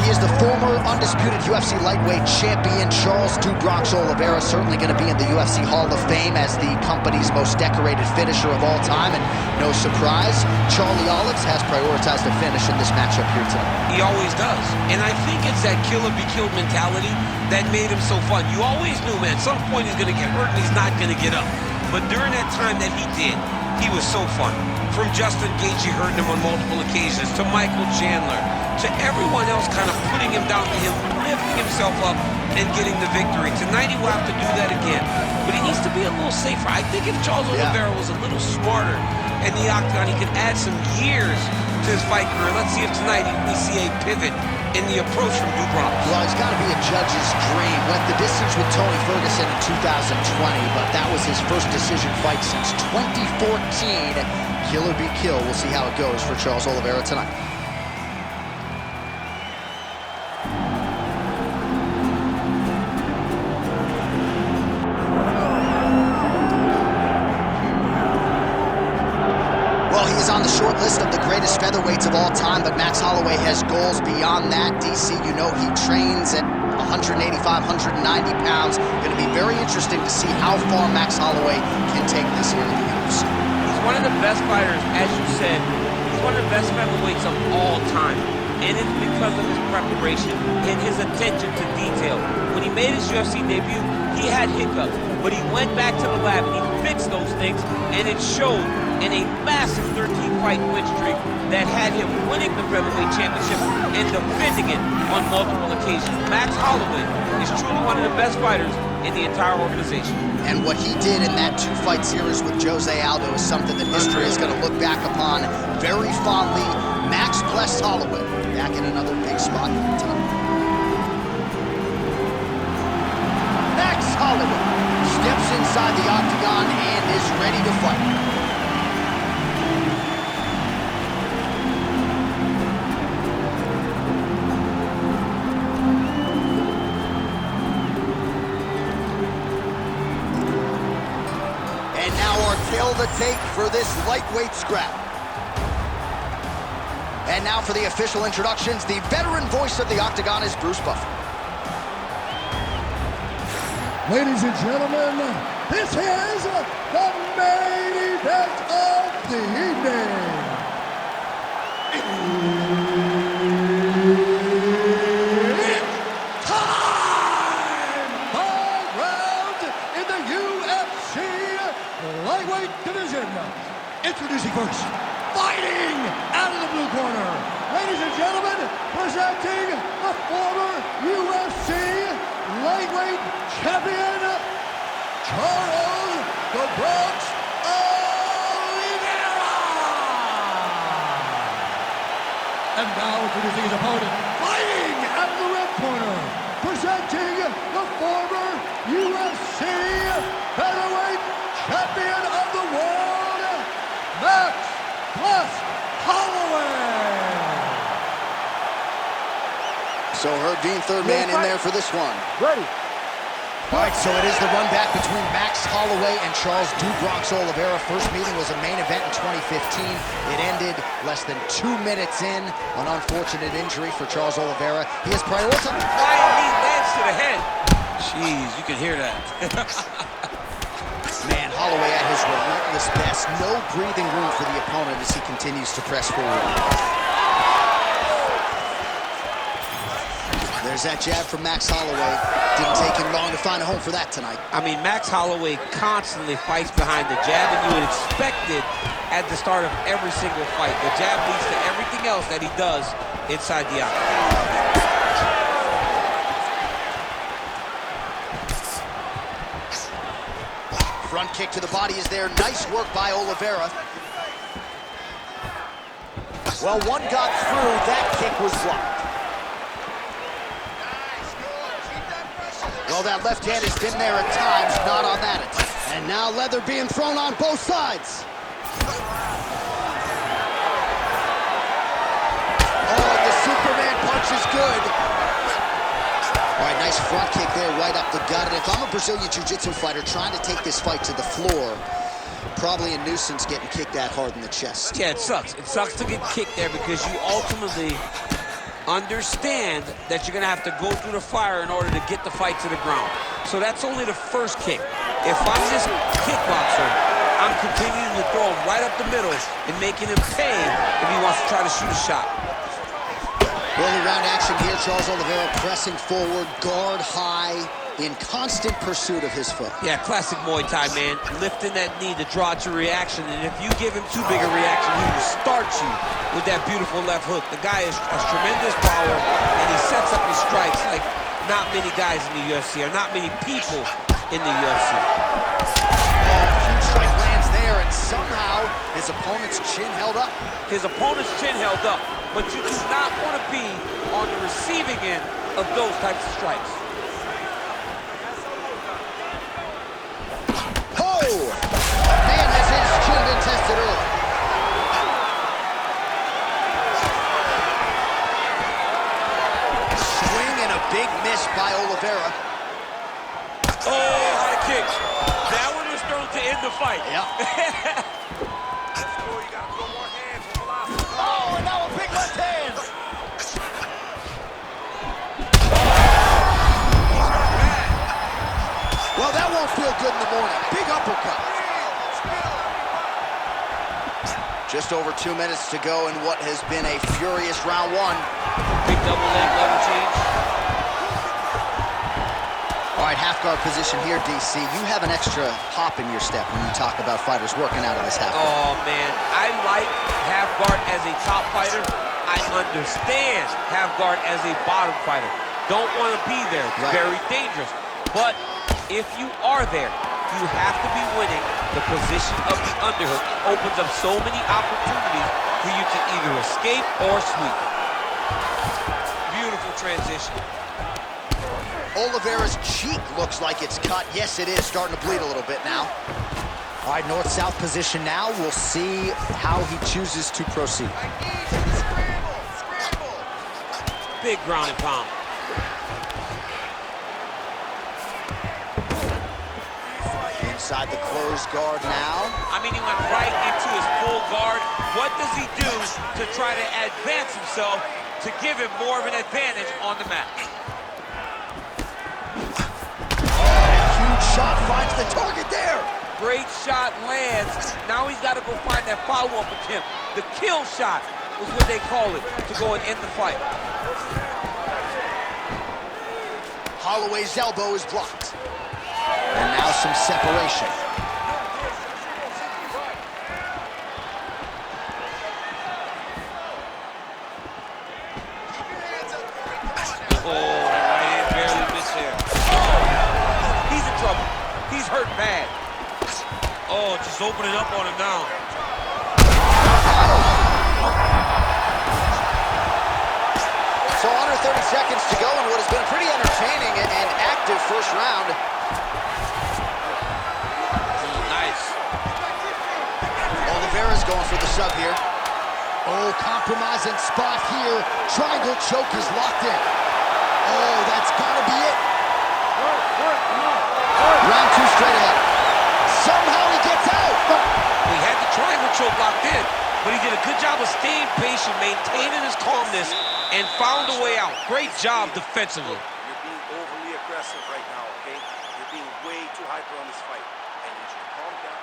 he is the former undisputed UFC lightweight champion. Charles Oliveira certainly going to be in the UFC Hall of Fame as the company's most decorated finisher of all time. And no surprise, Charlie Olives has prioritized a finish in this matchup here tonight. He always does. And I think it's that kill or be killed mentality that made him so fun. You always knew, man, at some point he's going to get hurt and he's not going to get up. But during that time that he did, he was so fun. From Justin Gaethje hurting him on multiple occasions, to Michael Chandler, to everyone else kind of putting him down to him, lifting himself up and getting the victory. Tonight he will have to do that again. But he needs to be a little safer. I think if Charles Oliveira was a little smarter in the octagon, he could add some years to his fight career. Let's see if tonight we see a pivot in the approach from Bronx. Well, it's got to be a judge's dream. Went the distance with Tony Ferguson in 2020, but that was his first decision fight since 2014. Kill or be killed. We'll see how it goes for Charles Oliveira tonight. Well, he is on the short list of the greatest featherweights of all time, but Max Holloway has goals beyond that. DC, you know he trains at 185, 190 pounds. Going to be very interesting to see how far Max Holloway can take this here in the UFC. He's one of the best fighters, as you said. He's one of the best featherweights of all time. And it's because of his preparation and his attention to detail. When he made his UFC debut, he had hiccups, but he went back to the lab and he fixed those things, and it showed in a massive 13-fight win streak that had him winning the featherweight championship and defending it on multiple occasions. Max Holloway is truly one of the best fighters in the entire organization. And what he did in that two-fight series with Jose Aldo is something that history is going to look back upon very fondly. Max blessed Holloway back in another big spot tonight. Max Holloway steps inside the octagon and is ready to fight. And now our tale to take for this lightweight scrap. And now for the official introductions, the veteran voice of the octagon is Bruce Buffer. Ladies and gentlemen, this is the main event of the evening. It's time! 5 rounds in the UFC lightweight division. Introducing first, fighting out of the blue corner, ladies and gentlemen, presenting the former UFC lightweight champion, Charles "The Bronx" Oliveira. And now introducing his opponent, fighting out of the red corner, presenting the former UFC featherweight champion of the world, Max Holloway. So Herb Dean, third man in there for this one. Ready. All right, so it is the run back between Max Holloway and Charles Bronx Oliveira. First meeting was a main event in 2015. It ended less than 2 minutes in. An unfortunate injury for Charles Oliveira. He has prioritized. Flying knee lands to the head. Jeez, you can hear that. Man, Holloway at his relentless best. No breathing room for the opponent as he continues to press forward. There's that jab from Max Holloway. Didn't take him long to find a home for that tonight. I mean, Max Holloway constantly fights behind the jab, and you would expect it at the start of every single fight. The jab leads to everything else that he does inside the octagon. Front kick to the body is there. Nice work by Oliveira. Well, one got through. That kick was blocked. Well, that left hand has been there at times, not on that attack. And now leather being thrown on both sides. Oh, the Superman punch is good. All right, nice front kick there, right up the gut. And if I'm a Brazilian Jiu-Jitsu fighter trying to take this fight to the floor, probably a nuisance getting kicked that hard in the chest. Yeah, it sucks. It sucks to get kicked there because you ultimately understand that you're going to have to go through the fire in order to get the fight to the ground. So that's only the first kick. If I'm this kickboxer, I'm continuing to throw him right up the middle and making him pay if he wants to try to shoot a shot. Early round action here. Charles Oliveira pressing forward, guard high, in constant pursuit of his foe. Yeah, classic Muay Thai, man. Lifting that knee to draw out your reaction, and if you give him too big a reaction, he will start you with that beautiful left hook. The guy has tremendous power, and he sets up his strikes like not many guys in the UFC, or not many people in the UFC. Huge strike lands there, and somehow his opponent's chin held up. His opponent's chin held up, but you do not want to be on the receiving end of those types of strikes. Man has his chin been tested early. Swing and a big miss by Oliveira. Oh, high kick. That one was thrown to end the fight. Yeah. Oh, and now a big left hand. Well, that won't feel good in the morning. Big uppercut. Just over 2 minutes to go in what has been a furious round one. Big double leg level change. All right, half guard position here, DC. You have an extra hop in your step when you talk about fighters working out of this half guard. Oh, man. I like half guard as a top fighter. I understand half guard as a bottom fighter. Don't want to be there. It's very dangerous. But if you are there, you have to be winning. The position of the underhook opens up so many opportunities for you to either escape or sweep. Beautiful transition. Oliveira's cheek looks like it's cut. Yes, it is starting to bleed a little bit now. All right, north-south position now. We'll see how he chooses to proceed. Big ground and pound. Inside the closed guard now. I mean, he went right into his full guard. What does he do to try to advance himself to give him more of an advantage on the mat? Huge shot finds the target there. Great shot lands. Now he's got to go find that follow-up attempt. The kill shot was what they call it, to go and end the fight. Holloway's elbow is blocked. And now some separation. Oh, right hand barely missed there. He's in trouble. He's hurt bad. Oh, just opening up on him now. So under 30 seconds to go in what has been a pretty entertaining and active first round. Nice. Oliveira's going for the sub here. Oh, compromising spot here. Triangle choke is locked in. Oh, that's gotta be it. Round two straight ahead. Somehow he gets out. He had the triangle choke locked in, but he did a good job of staying patient, maintaining his calmness, and found a way out. Great job defensively. You're being overly aggressive right now, okay? You're being way too hyper on this fight. I need you to calm down.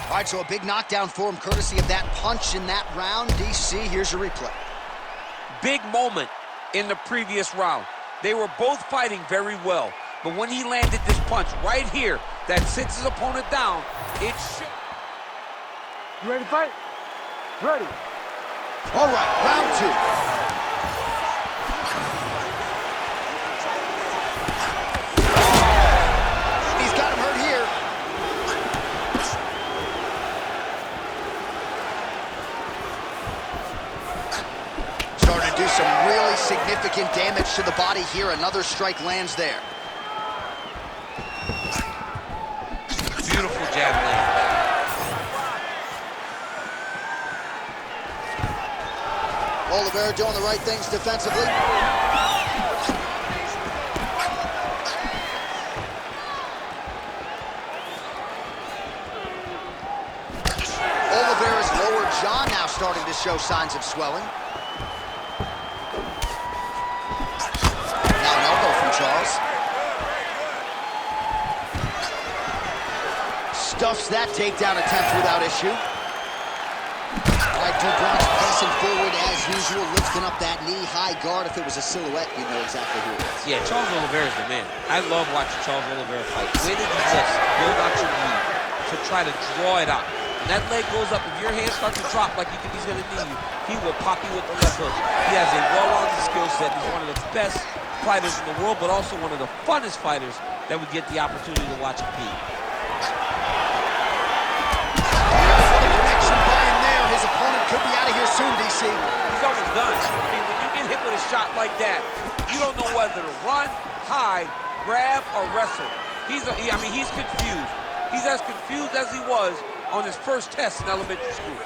All right, so a big knockdown for him, courtesy of that punch in that round. DC, here's your replay. Big moment in the previous round. They were both fighting very well, but when he landed this punch right here that sits his opponent down, it should... You ready to fight? Ready. All right, round two. He's got him hurt here. Starting to do some really significant damage to the body here. Another strike lands there. Beautiful jab land. Oliveira doing the right things defensively. Oliveira's lower jaw now starting to show signs of swelling. Charles. Stuffs that takedown attempt without issue. All right, Dubronx pressing forward as usual, lifting up that knee-high guard. If it was a silhouette, you'd know exactly who it is. Yeah, Charles Oliveira's the man. I love watching Charles Oliveira fight. The way that he just build out your lead to try to draw it out. When that leg goes up, if your hand starts to drop like you think he's going to knee you, he will pop you with the left hook. He has a well-rounded skill set. He's one of the best fighters in the world, but also one of the funnest fighters that we get the opportunity to watch compete. His opponent could be out of here soon, DC. He's almost done. I mean, when you get hit with a shot like that, you don't know whether to run, hide, grab, or wrestle. He's confused. He's as confused as he was on his first test in elementary school.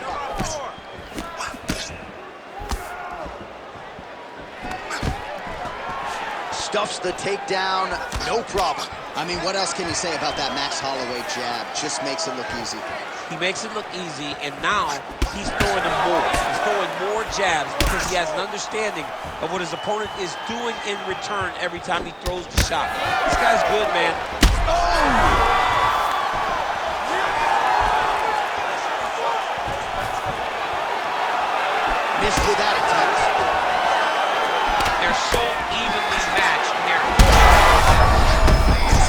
Stuffs the takedown, no problem. I mean, what else can you say about that Max Holloway jab? Just makes it look easy. He makes it look easy, and now he's throwing them more. He's throwing more jabs because he has an understanding of what his opponent is doing in return every time he throws the shot. This guy's good, man. Oh! Missed with that attempt. They're so evenly matched in their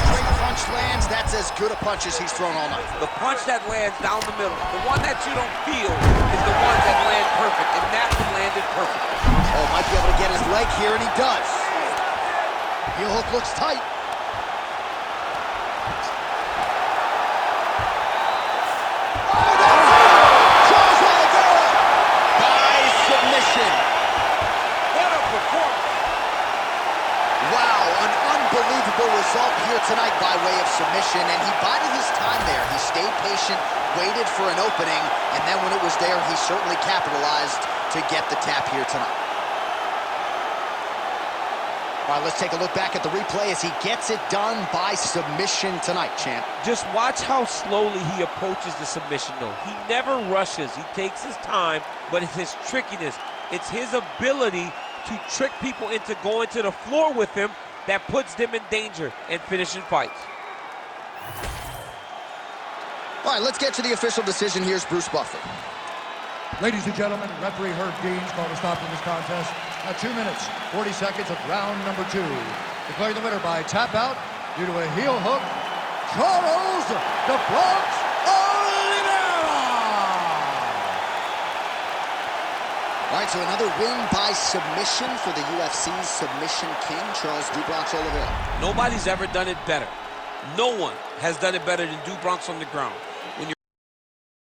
Straight punch lands. That's as good a punch as he's thrown all night. The punch that lands down the middle, the one that you don't feel, is the one that lands perfect, and that one landed perfect. Oh, might be able to get his leg here, and he does. Heel hook looks tight. Charles Oliveira by submission. What a performance. Wow, an unbelievable result here tonight by way of submission, and he bided his time there. He stayed patient, waited for an opening, and then when it was there, he certainly capitalized to get the tap here tonight. All right, let's take a look back at the replay as he gets it done by submission tonight, champ. Just watch how slowly he approaches the submission, though. He never rushes. He takes his time, but it's his trickiness. It's his ability to trick people into going to the floor with him that puts them in danger and finishing fights. All right, let's get to the official decision. Here's Bruce Buffer. Ladies and gentlemen, referee Herb Dean's called a stop to this contest at 2 minutes, 40 seconds of round number 2. Declaring the winner by tap out due to a heel hook, Charles "The Bronx" Oliveira! All right, so another win by submission for the UFC's submission king, Charles "Dubronx" Oliveira. Nobody's ever done it better. No one has done it better than Dubronx on the ground.